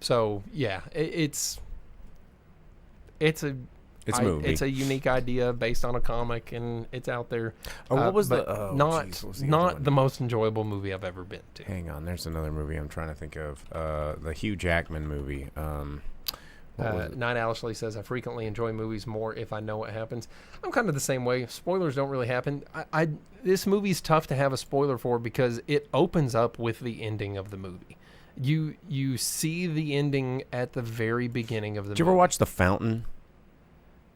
So yeah, it's a movie. It's a unique idea based on a comic, and it's out there. Oh, what was but the- oh, not jeez, what was the other one? not the most enjoyable movie I've ever been to. Hang on, there's another movie I'm trying to think of. The Hugh Jackman movie. What was it? Night Ashley says, I frequently enjoy movies more if I know what happens. I'm kind of the same way. Spoilers don't really happen. This movie's tough to have a spoiler for because it opens up with the ending of the movie. You see the ending at the very beginning of the Did you movie. ever watch The Fountain?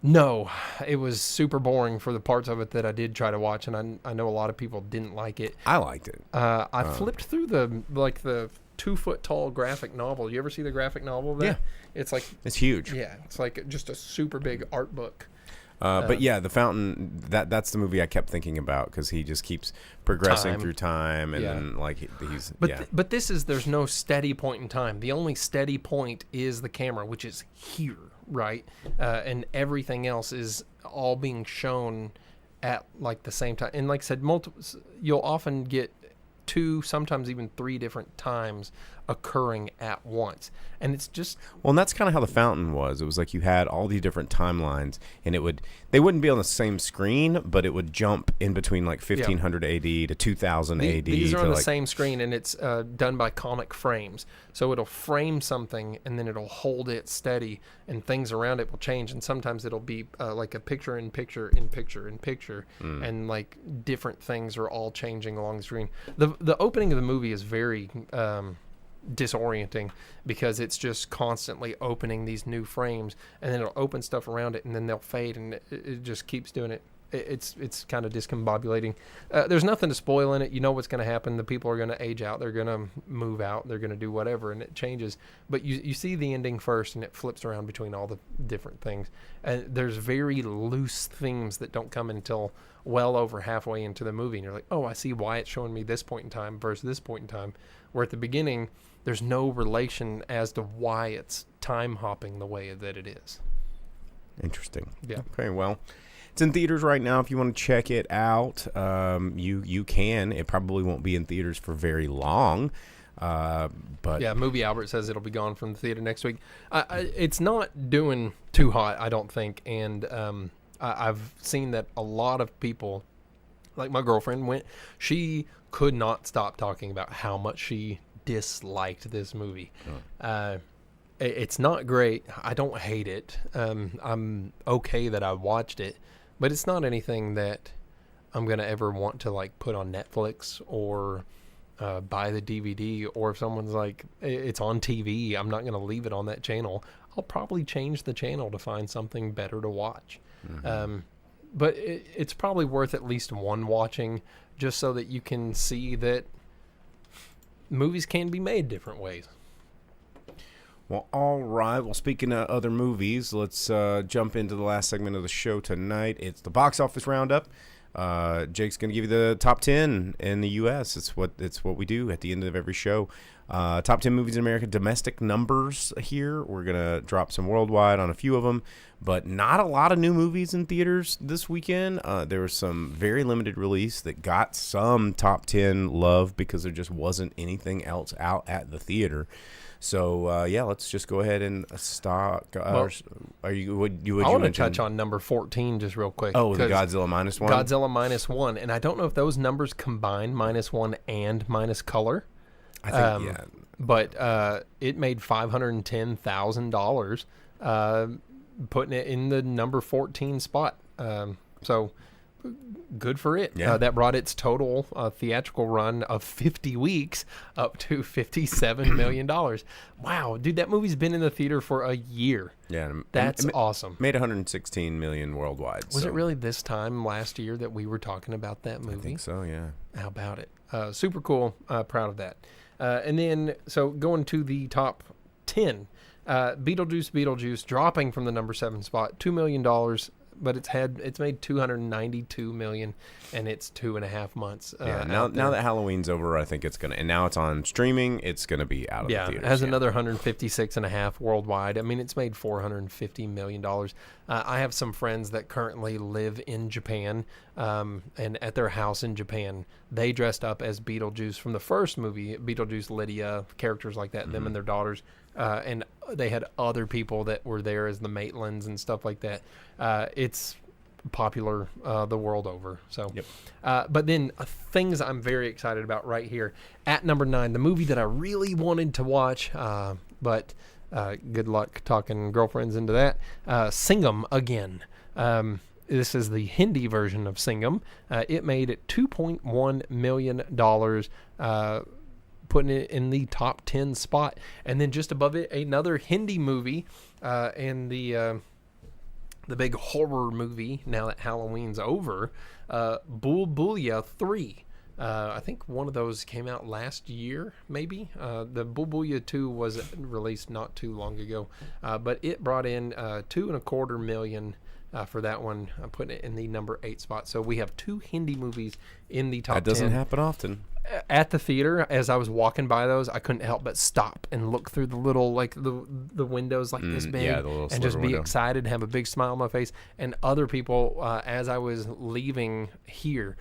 No, it was super boring for the parts of it that I did try to watch, and I know a lot of people didn't like it. I liked it. I flipped through the 2-foot tall graphic novel. You ever see the graphic novel of that? Yeah. It's like, It's huge. yeah, it's like just a super big art book. But yeah, The Fountain, that's the movie I kept thinking about because he just keeps progressing Time. through time, and Yeah. then like he's But yeah. but there's no steady point in time. The only steady point is the camera, which is here, right? And everything else is all being shown at like the same time. And like I said, you'll often get 2, sometimes even 3 different times occurring at once, and it's just Well, and that's kind of how The Fountain was. It was like you had all these different timelines, and they wouldn't be on the same screen, but it would jump in between like 1500 AD to 2000 AD. these are to on the like, same screen, and it's done by comic frames. So it'll frame something, and then it'll hold it steady, and things around it will change. And sometimes it'll be like a picture in picture in picture in picture, and like different things are all changing along the screen. The opening of the movie is very disorienting because it's just constantly opening these new frames, and then it'll open stuff around it, and then they'll fade, and it just keeps doing it. It's kind of discombobulating. There's nothing to spoil in it. You know what's going to happen. The people are going to age out. They're going to move out. They're going to do whatever, and it changes. But you see the ending first, and it flips around between all the different things. And there's very loose themes that don't come until well over halfway into the movie, and you're like, oh, I see why it's showing me this point in time versus this point in time. Where at the beginning, there's no relation as to why it's time hopping the way that it is. Interesting. Yeah. Okay, well, it's in theaters right now. If you want to check it out, you can. It probably won't be in theaters for very long, but Yeah, Movie Albert says it'll be gone from the theater next week. It's not doing too hot, I don't think. And I've seen that a lot of people, like my girlfriend went, she could not stop talking about how much she disliked this movie. It's not great. I don't hate it. I'm okay that I watched it, but it's not anything that I'm gonna ever want to like put on Netflix or buy the DVD. Or if someone's like, it's on TV, I'm not gonna leave it on that channel. I'll probably change the channel to find something better to watch. But it's probably worth at least one watching, just so that you can see that movies can be made different ways. Well, all right. Well, speaking of other movies, let's jump into the last segment of the show tonight. It's the box office roundup. Jake's going to give you the top 10 in the U.S. It's what we do at the end of every show. Top 10 movies in America, domestic numbers here. We're going to drop some worldwide on a few of them, but not a lot of new movies in theaters this weekend. There was some very limited release that got some top 10 love because there just wasn't anything else out at the theater. So, let's just go ahead and start. Would you I want to mention? touch on number 14 just real quick. Oh, the Godzilla minus one? Godzilla minus one. And I don't know if those numbers combine minus one and minus color. I think, yeah. But it made $510,000, putting it in the number 14 spot. So good for it. Yeah. That brought its total theatrical run of 50 weeks up to $57 million. Wow, dude, that movie's been in the theater for a year. Yeah. That's awesome. Made $116 million worldwide. Was it really this time last year that we were talking about that movie? I think so, yeah. How about it? Super cool. Proud of that. And then, so going to the top 10, Beetlejuice dropping from the number 7 spot, $2 million, but it's made $292 million, and it's 2.5 months. Now that Halloween's over, I think it's gonna, and now it's on streaming. It's gonna be out of the theaters. It has another 156.5 worldwide. I mean, it's made $450 million. I have some friends that currently live in Japan, and at their house in Japan, they dressed up as Beetlejuice from the first movie, Beetlejuice, Lydia, characters like that, them and their daughters. And they had other people that were there as the Maitlands and stuff like that. It's popular the world over. So, but then things I'm very excited about right here at number 9, the movie that I really wanted to watch, but good luck talking girlfriends into that. Singham Again. This is the Hindi version of Singham. It made $2.1 million. Putting it in the top 10 spot, and then just above it, another Hindi movie, and the big horror movie. Now that Halloween's over, Bhool Bhulaiyaa 3. I think one of those came out last year, maybe. The Bhool Bhulaiyaa 2 was released not too long ago, but it brought in $2.25 million. For that one, I'm putting it in the number 8 spot. So we have 2 Hindi movies in the top 10. That doesn't happen often. At the theater, as I was walking by those, I couldn't help but stop and look through the little, like the windows like this big, the little and just be window. excited, have a big smile on my face. And other people, as I was leaving here,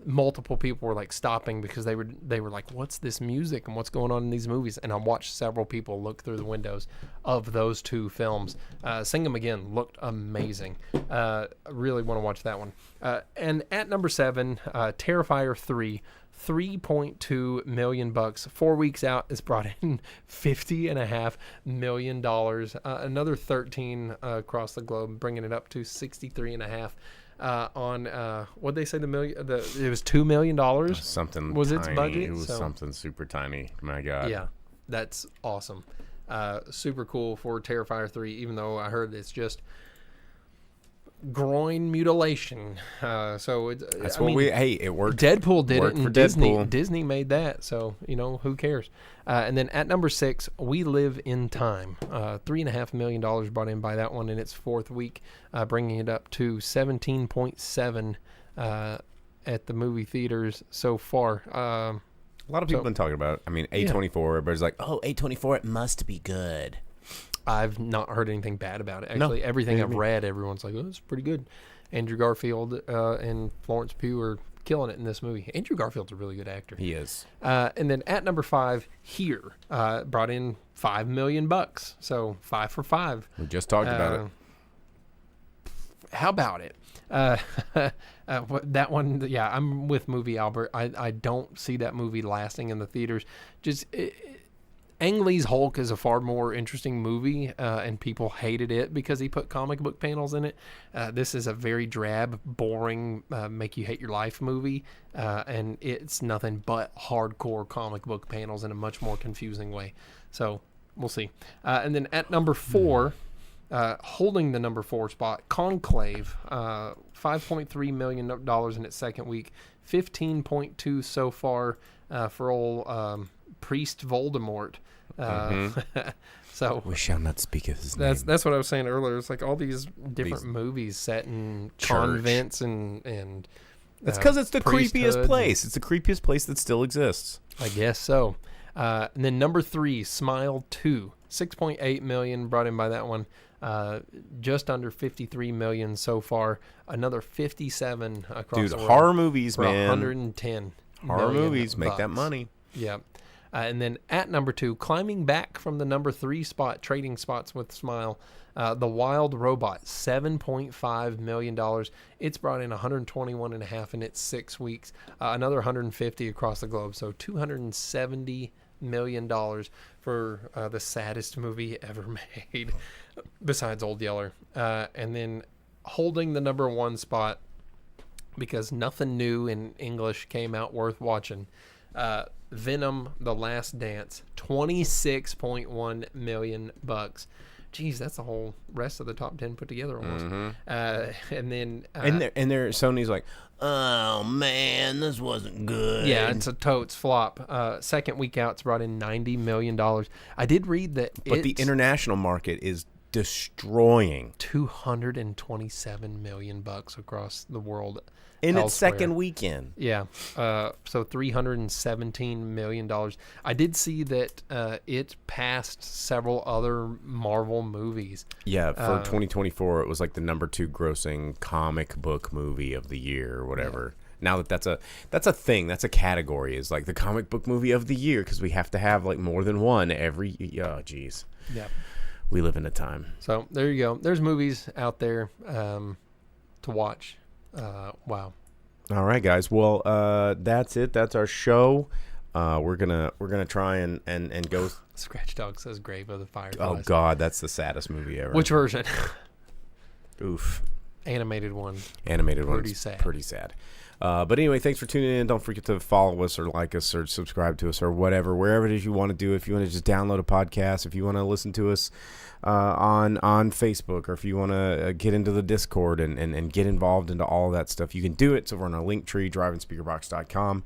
multiple people were like stopping because they were like, what's this music and what's going on in these movies? And I watched several people look through the windows of those 2 films. Singham Again looked amazing. I really want to watch that one. And at number 7, Terrifier 3, $3.2 million. 4 weeks out, it's brought in $50.5 million. Another 13 across the globe, bringing it up to 63.5. On what'd they say it was $2 million. Something was tiny. its budget. It was something super tiny. My God. Yeah, that's awesome. Super cool for Terrifier 3. Even though I heard it's just groin mutilation. So That's it worked. Deadpool did it, for and Disney Deadpool. Disney made that. So who cares? And then at number 6, We Live in Time. $3.5 million brought in by that one in its 4th week, bringing it up to 17.7 at the movie theaters so far. A lot of people have been talking about it. I mean, A24. Everybody's like, oh, A24, it must be good. I've not heard anything bad about it. Actually, everything I've read, everyone's like, oh, it's pretty good. Andrew Garfield and Florence Pugh are killing it in this movie. Andrew Garfield's a really good actor. He is. And then at number 5, Here, brought in $5 million. So 5 for 5. We just talked about it. How about it? That one, yeah, I'm with Movie Albert. I don't see that movie lasting in the theaters. Ang Lee's Hulk is a far more interesting movie, and people hated it because he put comic book panels in it. This is a very drab, boring, make you hate your life movie, and it's nothing but hardcore comic book panels in a much more confusing way. So we'll see. And then at number 4, holding the number 4 spot, Conclave, $5.3 million in its 2nd week, 15.2 so far for old Priest Voldemort. So we shall not speak of his name. That's what I was saying earlier. It's like all these different movies set in convents and That's because it's the creepiest priesthoods. place. It's the creepiest place that still exists. I guess so. And then number 3, Smile 2, 6.8 million brought in by that one. Just under 53 million so far. Another 57 across Dude, the world. horror movies, for man. 110 Horror million movies make that bucks. money. Yeah. And then at number 2, climbing back from the number 3 spot, trading spots with Smile, The Wild Robot, $7.5 million. It's brought in 121.5 in its 6 weeks, another 150 across the globe. So $270 million for the saddest movie ever made, besides Old Yeller. And then holding the number 1 spot, because nothing new in English came out worth watching, Venom: The Last Dance, $26.1 million. Geez, that's the whole rest of the top 10 put together almost. And then And Sony's like, oh man, this wasn't good. yeah, it's a totes flop. Second week out, it's brought in $90 million. I did read that, But the it's international market is destroying $227 million across the world in its elsewhere. second weekend. Yeah. So $317 million. I did see that it passed several other Marvel movies. Yeah, for 2024, it was like the number 2 grossing comic book movie of the year or whatever. Now that's a thing. That's a category. Is like the comic book movie of the year, because we have to have like more than one every. Oh, geez. Yeah. We live in a time. So there you go. There's movies out there to watch. Wow. All right, guys. Well, that's it. That's our show. We're gonna try and go. Scratch Dog says Grave of the Fireflies. Oh God, that's the saddest movie ever. Which version? Oof. Animated one. Animated one. Pretty sad. Pretty sad. But anyway, thanks for tuning in. Don't forget to follow us or like us or subscribe to us or whatever, wherever it is you want to do. If you want to just download a podcast, if you want to listen to us on Facebook, or if you want to get into the Discord and get involved into all that stuff, you can do it. It's over on our link tree, driveinspeakerbox.com.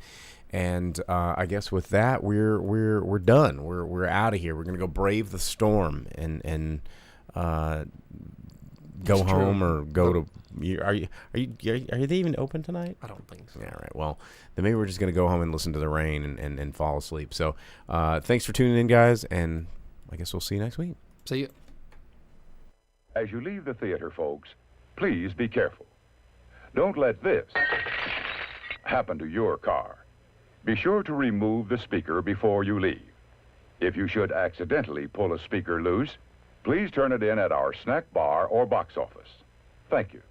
And I guess with that, we're done. We're out of here. We're gonna go brave the storm and go home or go to. Are they even open tonight? I don't think so. Yeah, right. Well, then maybe we're just gonna go home and listen to the rain and fall asleep. So, thanks for tuning in, guys, and I guess we'll see you next week. See you. As you leave the theater, folks, please be careful. Don't let this happen to your car. Be sure to remove the speaker before you leave. If you should accidentally pull a speaker loose, please turn it in at our snack bar or box office. Thank you.